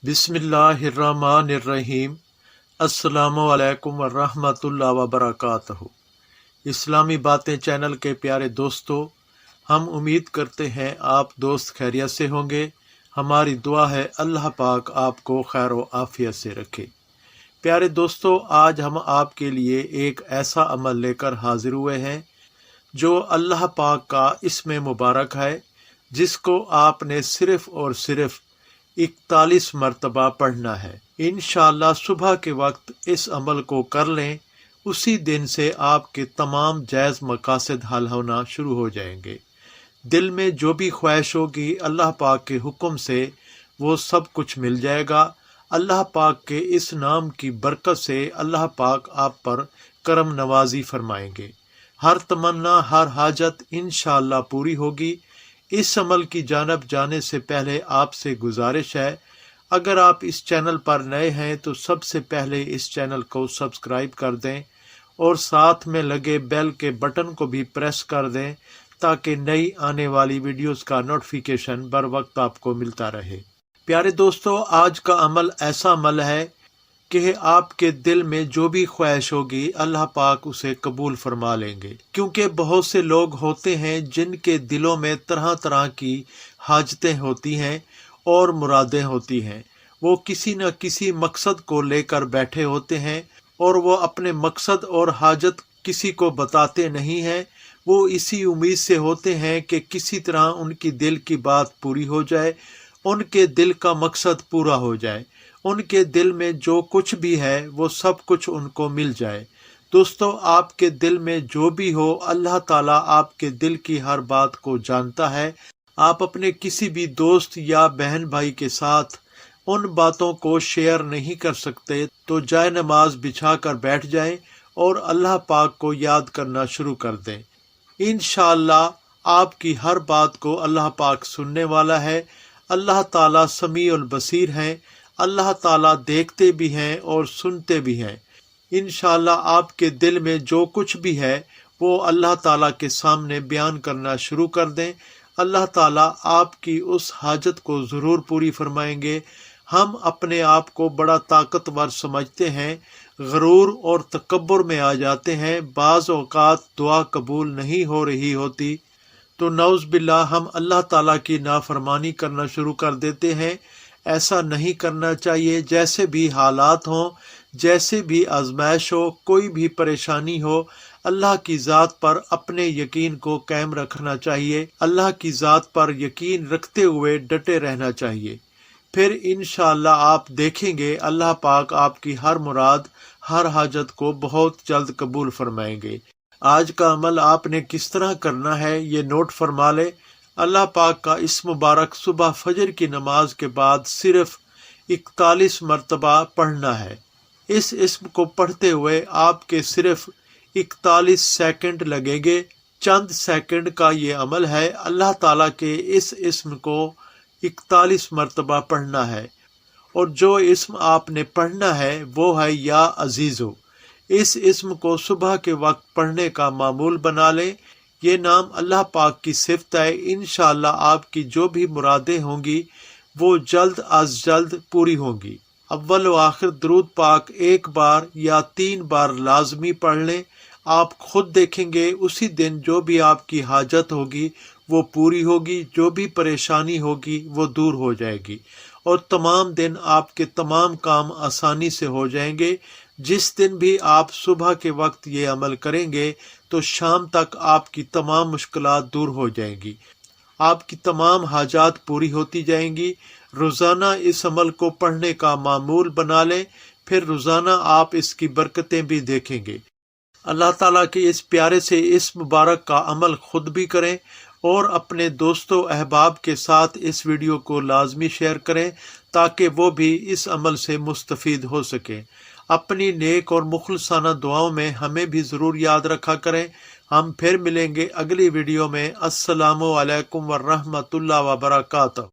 बिस्मिल्लाहिर्रहमानिर्रहीम। अस्सलामु-अलैकुम वरहमतुल्लाहि वबरकातुहू। इस्लामी बातें चैनल के प्यारे दोस्तों, हम उम्मीद करते हैं आप दोस्त खैरियत से होंगे। हमारी दुआ है अल्लाह पाक आपको खैर व आफियत से रखे। प्यारे दोस्तों, आज हम आपके लिए एक ऐसा अमल लेकर हाजिर हुए हैं जो अल्लाह पाक का इसमें मुबारक है, जिसको आपने सिर्फ और सिर्फ 41 मरतबा पढ़ना है। इंशाअल्लाह सुबह के वक्त इस अमल को कर लें, उसी दिन से आपके तमाम जायज़ मकासद हल होना शुरू हो जाएंगे। दिल में जो भी ख्वाहिश होगी अल्लाह पाक के हुक्म से वो सब कुछ मिल जाएगा। अल्लाह पाक के इस नाम की बरकत से अल्लाह पाक आप पर करम नवाजी फरमाएंगे। हर तमन्ना, हर हाजत इंशाअल्लाह पूरी होगी। इस अमल की जानब जाने से पहले आपसे गुजारिश है, अगर आप इस चैनल पर नए हैं तो सबसे पहले इस चैनल को सब्सक्राइब कर दें और साथ में लगे बेल के बटन को भी प्रेस कर दें ताकि नई आने वाली वीडियोस का नोटिफिकेशन बर वक्त आपको मिलता रहे। प्यारे दोस्तों, आज का अमल ऐसा अमल है कि आपके दिल में जो भी ख्वाहिश होगी अल्लाह पाक उसे कबूल फरमा लेंगे, क्योंकि बहुत से लोग होते हैं जिनके दिलों में तरह तरह की हाजतें होती हैं और मुरादें होती हैं। वो किसी न किसी मकसद को लेकर बैठे होते हैं और वो अपने मकसद और हाजत किसी को बताते नहीं हैं। वो इसी उम्मीद से होते हैं कि किसी तरह उनकी दिल की बात पूरी हो जाए, उनके दिल का मकसद पूरा हो जाए, उनके दिल में जो कुछ भी है वो सब कुछ उनको मिल जाए। दोस्तों, आपके दिल में जो भी हो अल्लाह ताला आपके दिल की हर बात को जानता है। आप अपने किसी भी दोस्त या बहन भाई के साथ उन बातों को शेयर नहीं कर सकते तो जाए नमाज बिछा कर बैठ जाएं और अल्लाह पाक को याद करना शुरू कर दें। इंशाअल्लाह आपकी हर बात को अल्लाह पाक सुनने वाला है। अल्लाह ताला समीउल बसीर हैं। अल्लाह ताला देखते भी हैं और सुनते भी हैं। इंशाअल्लाह आपके दिल में जो कुछ भी है वो अल्लाह ताला के सामने बयान करना शुरू कर दें। अल्लाह ताला आपकी उस हाजत को ज़रूर पूरी फरमाएंगे। हम अपने आप को बड़ा ताकतवर समझते हैं, गरूर और तकब्बुर में आ जाते हैं। बाज़ औक़ात दुआ कबूल नहीं हो रही होती तो नौज़ बिल्लाह हम अल्लाह ताला की नाफरमानी करना शुरू कर देते हैं। ऐसा नहीं करना चाहिए। जैसे भी हालात हों, जैसे भी आजमाइश हो, कोई भी परेशानी हो, अल्लाह की ज़ात पर अपने यकीन को कायम रखना चाहिए। अल्लाह की ज़ात पर यकीन रखते हुए डटे रहना चाहिए। फिर इंशाअल्लाह आप देखेंगे अल्लाह पाक आपकी हर मुराद, हर हाजत को बहुत जल्द कबूल फरमाएंगे। आज का अमल आपने किस तरह करना है ये नोट फरमा ले। अल्लाह पाक का इस मुबारक सुबह फजर की नमाज के बाद सिर्फ 41 मरतबा पढ़ना है। इस इस्म को पढ़ते हुए आपके सिर्फ 41 सेकंड लगेंगे। चंद सेकंड का ये अमल है। अल्लाह ताला के इस इस्म को 41 मरतबा पढ़ना है और जो इस्म आपने पढ़ना है वो है या अजीज़ो। इस इस्म को सुबह के वक्त पढ़ने का मामूल बना लें। ये नाम अल्लाह पाक की सिफत है। इंशाअल्लाह आपकी जो भी मुरादें होंगी वो जल्द अज जल्द पूरी होंगी। अव्वल व आखिर दरूद पाक एक बार या 3 बार लाजमी पढ़ लें। आप खुद देखेंगे उसी दिन जो भी आपकी हाजत होगी वो पूरी होगी, जो भी परेशानी होगी वो दूर हो जाएगी और तमाम दिन आपके तमाम काम आसानी से हो जाएंगे। जिस दिन भी आप सुबह के वक्त ये अमल करेंगे तो शाम तक आपकी तमाम मुश्किलात दूर हो जाएंगी, आपकी तमाम हाजात पूरी होती जाएंगी। रोज़ाना इस अमल को पढ़ने का मामूल बना लें, फिर रोज़ाना आप इसकी बरकतें भी देखेंगे। अल्लाह ताला के इस प्यारे से इस मुबारक का अमल खुद भी करें और अपने दोस्तों अहबाब के साथ इस वीडियो को लाजमी शेयर करें ताकि वो भी इस अमल से मुस्तफ़ीद हो सकें। अपनी नेक और मुखलसाना दुआओं में हमें भी ज़रूर याद रखा करें। हम फिर मिलेंगे अगली वीडियो में। अस्सलामु अलैकुम वरहमतुल्लाहि वबरकातुहू।